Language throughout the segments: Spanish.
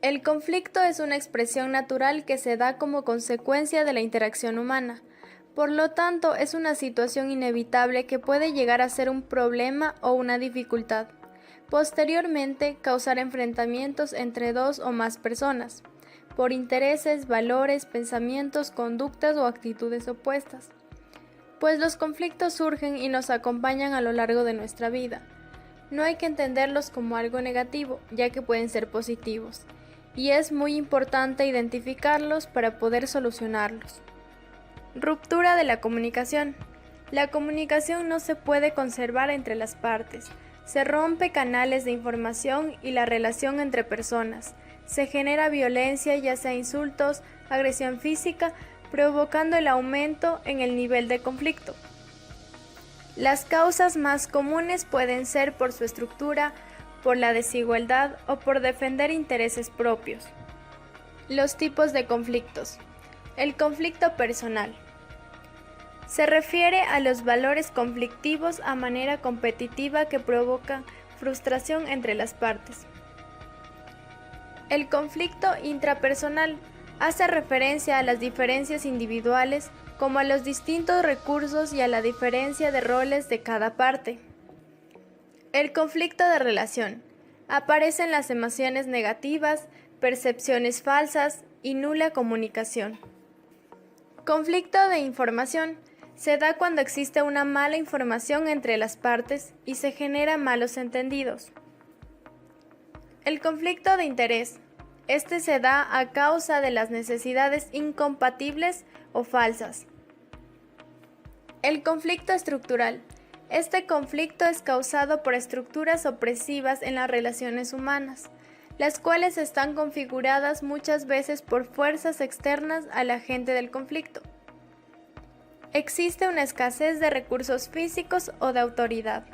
El conflicto es una expresión natural que se da como consecuencia de la interacción humana. Por lo tanto, es una situación inevitable que puede llegar a ser un problema o una dificultad. Posteriormente, causar enfrentamientos entre dos o más personas, por intereses, valores, pensamientos, conductas o actitudes opuestas. Pues los conflictos surgen y nos acompañan a lo largo de nuestra vida. No hay que entenderlos como algo negativo, ya que pueden ser positivos, y es muy importante identificarlos para poder solucionarlos. Ruptura de la comunicación. La comunicación no se puede conservar entre las partes. Se rompe canales de información y la relación entre personas. Se genera violencia, ya sea insultos, agresión física, provocando el aumento en el nivel de conflicto. Las causas más comunes pueden ser por su estructura, por la desigualdad o por defender intereses propios. Los tipos de conflictos. El conflicto personal. Se refiere a los valores conflictivos a manera competitiva que provocan frustración entre las partes. El conflicto intrapersonal hace referencia a las diferencias individuales como a los distintos recursos y a la diferencia de roles de cada parte. El conflicto de relación. Aparecen las emociones negativas, percepciones falsas y nula comunicación. Conflicto de información. Se da cuando existe una mala información entre las partes y se generan malos entendidos. El conflicto de interés. Este se da a causa de las necesidades incompatibles o falsas. El conflicto estructural. Este conflicto es causado por estructuras opresivas en las relaciones humanas, las cuales están configuradas muchas veces por fuerzas externas al agente del conflicto. Existe una escasez de recursos físicos o de autoridad.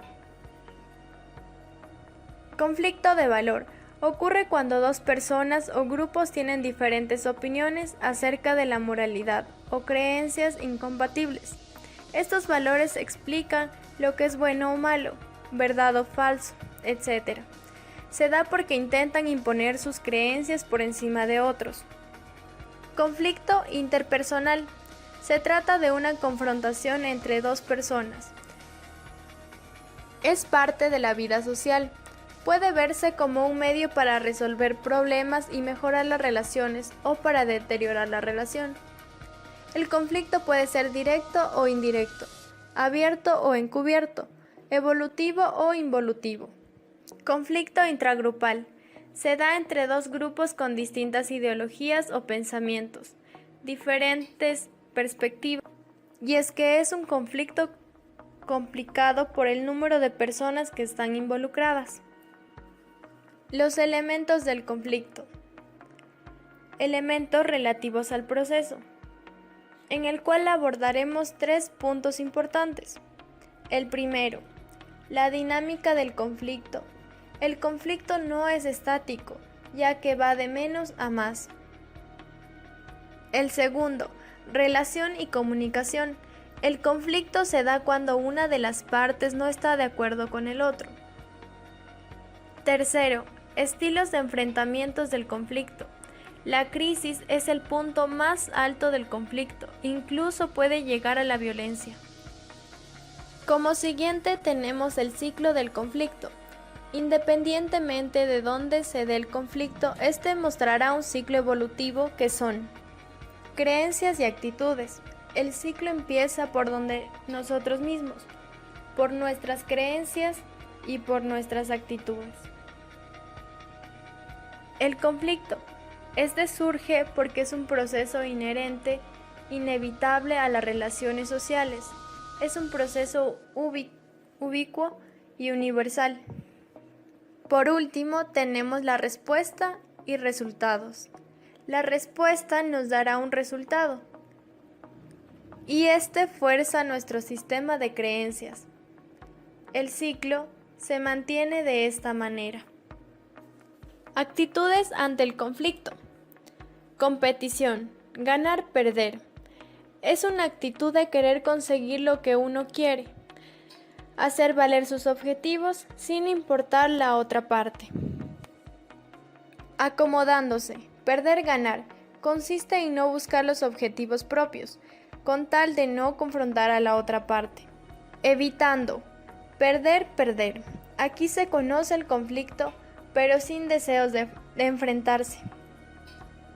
Conflicto de valor. Ocurre cuando dos personas o grupos tienen diferentes opiniones acerca de la moralidad o creencias incompatibles. Estos valores explican lo que es bueno o malo, verdad o falso, etc. Se da porque intentan imponer sus creencias por encima de otros. Conflicto interpersonal. Se trata de una confrontación entre dos personas. Es parte de la vida social. Puede verse como un medio para resolver problemas y mejorar las relaciones o para deteriorar la relación. El conflicto puede ser directo o indirecto, abierto o encubierto, evolutivo o involutivo. Conflicto intragrupal. Se da entre dos grupos con distintas ideologías o pensamientos, diferentes perspectivas, y es que es un conflicto complicado por el número de personas que están involucradas. Los elementos del conflicto. Elementos relativos al proceso, en el cual abordaremos 3 puntos importantes. El primero, la dinámica del conflicto. El conflicto no es estático, ya que va de menos a más. El segundo, relación y comunicación. El conflicto se da cuando una de las partes no está de acuerdo con el otro. Tercero, estilos de enfrentamientos del conflicto. La crisis es el punto más alto del conflicto, incluso puede llegar a la violencia. Como siguiente tenemos el ciclo del conflicto. Independientemente de dónde se dé el conflicto, este mostrará un ciclo evolutivo que son creencias y actitudes. El ciclo empieza por donde nosotros mismos, por nuestras creencias y por nuestras actitudes. El conflicto. Este surge porque es un proceso inherente, inevitable a las relaciones sociales. Es un proceso ubicuo y universal. Por último, tenemos la respuesta y resultados. La respuesta nos dará un resultado, y este fuerza nuestro sistema de creencias. El ciclo se mantiene de esta manera. Actitudes ante el conflicto. Competición. Ganar, perder. Es una actitud de querer conseguir lo que uno quiere. Hacer valer sus objetivos sin importar la otra parte. Acomodándose. Perder, ganar. Consiste en no buscar los objetivos propios, con tal de no confrontar a la otra parte. Evitando. Perder, perder. Aquí se conoce el conflicto, pero sin deseos de enfrentarse.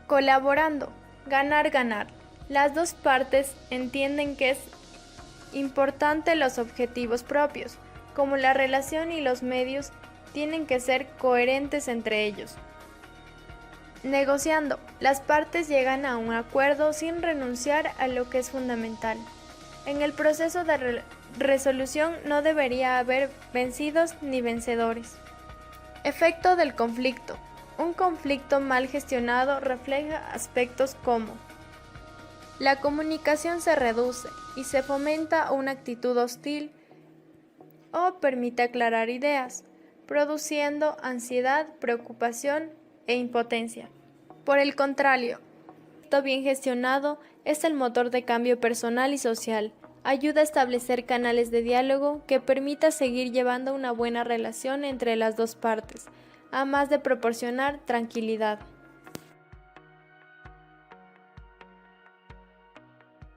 Colaborando. Ganar, ganar. Las dos partes entienden que es importante los objetivos propios, como la relación y los medios tienen que ser coherentes entre ellos. Negociando, las partes llegan a un acuerdo sin renunciar a lo que es fundamental. En el proceso de resolución no debería haber vencidos ni vencedores. Efecto del conflicto. Un conflicto mal gestionado refleja aspectos como: la comunicación se reduce y se fomenta una actitud hostil o permite aclarar ideas, produciendo ansiedad, preocupación e impotencia. Por el contrario, esto bien gestionado es el motor de cambio personal y social, ayuda a establecer canales de diálogo que permita seguir llevando una buena relación entre las dos partes, además de proporcionar tranquilidad.